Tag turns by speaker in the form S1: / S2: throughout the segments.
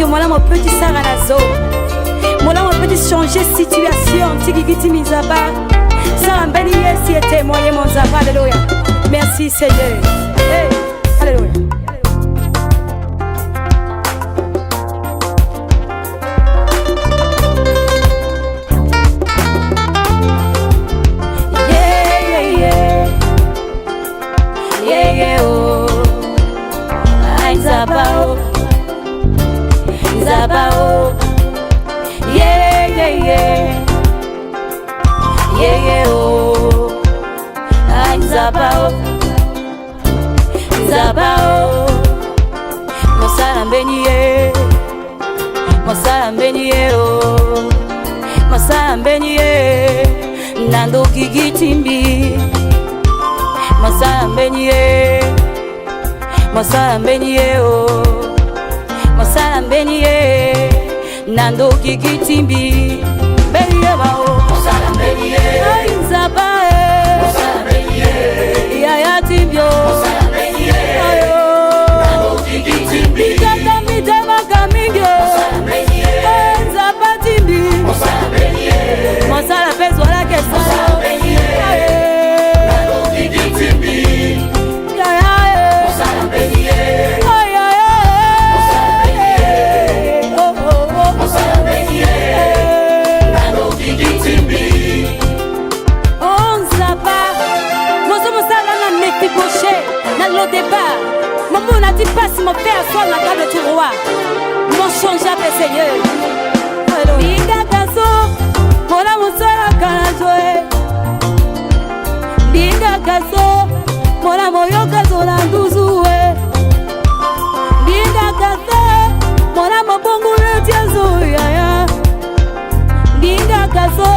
S1: que moi là mon petit saranazo. Moi là mon petit changer situation. Tigigiti mizaba. Sarambeni yesi était moyen mon zaba. Alléluia. Merci Seigneur. Hey. Alléluia.
S2: Zabao, Zabao, yeah, yeah, yeah, yeah, yeah, oh, I'm Zabao, Zabao, Mosala Mbeniye, Mosala Mbeniye, oh, Mosala Mbeniye, Nando Gigitimbi, Mosala Mbeniye. Mosala Mbeniye, oh, Mosala Mbeniye, Nando Gigitimbi, Mbeniye ba oh, Mosala Mbeniye, Nzaba Mosala Mbeniye, Yaya Timbio, Mosala Mbeniye, Nando Gigitimbi, Tata Midema Kamingyo, Mosala Mbeniye, Nzaba Timbi, Mosala Mbeniye, Mosala Pezwa la Kesa, Mosala Mbeniye, Nando Gigitimbi.
S1: Dans le débat, maman n'a dit pas si mon père soit la table du roi. Mon changeable Seigneur. Binga kaso, mon amour sera canadjoé. Binga kaso, mon amour yokazo la douzoué. Binga kaso, mon amour bongo le tiazo yaya. Binga kaso,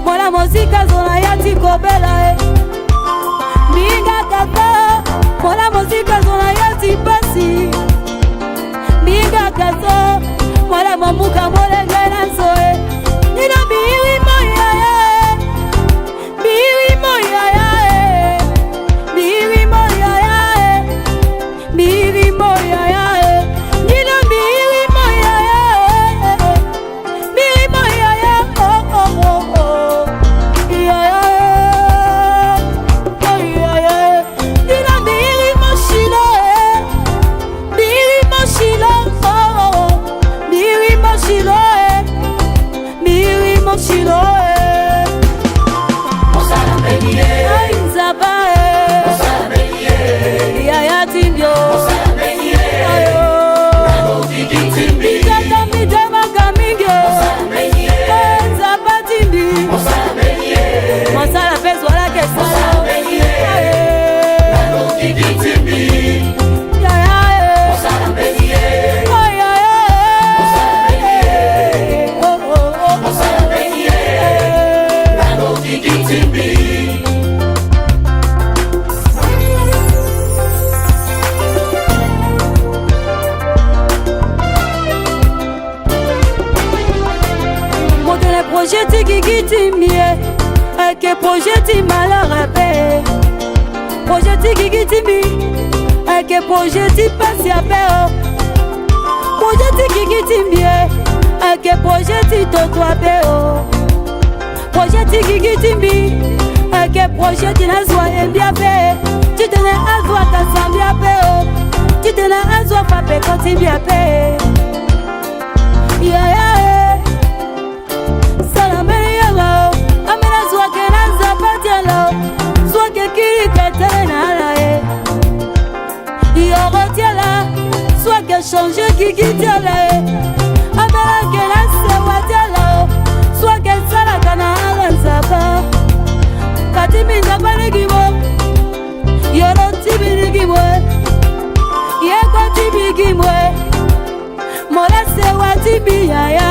S1: mon amour zikazo la yati kobela. Binga kaso. Mola muzika zona yati basi Miga kazo Mola mamuka mole gana zoe Nina biwi moya ya Biwi moya ya Biwi moya ya Biwi moya ya Nina biwi moya ya Biwi moya ya Oh oh oh oh Ya ya Oh ya ya Nina biwi moshilo Biwi moshilo Oh Biwi moshilo Biwi moshilo
S2: Mosala Mbeniye,
S1: Nzaba
S2: Mosala Mbeniye,
S1: Yaya Timbio,
S2: Mosala Mbeniye, Nando Gigitimbi,
S1: Tata Midema Kamingyo,
S2: Mosala Mbeniye,
S1: Nzaba Timbi,
S2: Mosala Mbeniye,
S1: Mosala Pezwa la Kesa,
S2: Mosala Mbeniye, Nando Gigitimbi, Mosala Mbeniye, Mosala Mbeniye, Mosala Mbeniye, Nando Gigitimbi.
S1: Modele projet Gigitimbi, que projet ti malarabe, projet Gigitimbi, que projet ti passe à peur, projet Gigitimbi, que projet ti totoabeo, projet Gigitimbi, que projet ti nazwa embiabe, tu te n'as azwa kasambiabeo, tu te n'as azwa pape kotimbiabe, yeah yeah. Soit que qui soit que changer qui soit que ça la canara zaba katimi zaba negimo yoro tibi negimo ye kwa tibi gimo mola se wa tibi yaya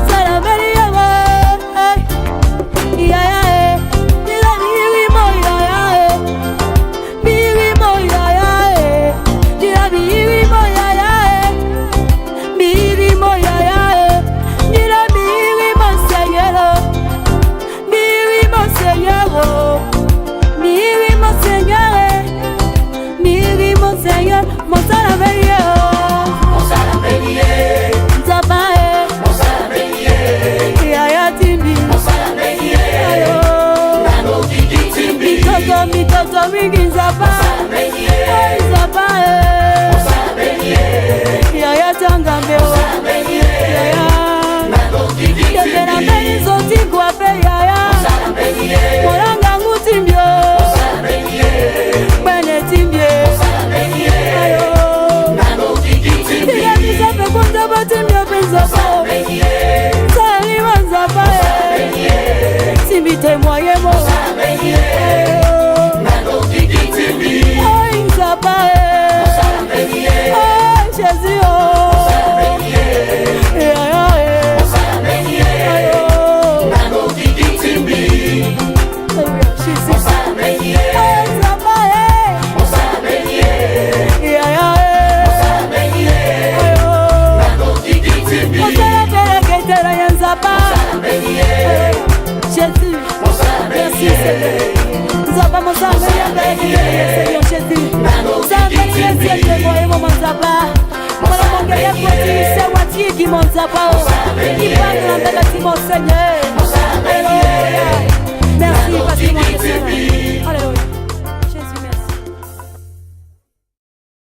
S1: sala bari yawa yaya
S2: Mosala Mbeniye,
S1: Maloto mingi nzapa nzapa yaya tangambeo yaya yagera mbeli zoti kwape yaya moranga ngutimbio bene timbie ayo tigabisape kunzapa timbio penzapa sali wanzapa timbite moyemo ay nzapa ay Jésus Jésus, merci Seigneur. Zaba mosamba Seigneur Jésus. Zaba Jésus, moi mon zaba. Moi mon gars petit c'est wati qui mon zaba. Qui parle dans ta mon Seigneur. Merci parce que mon Seigneur.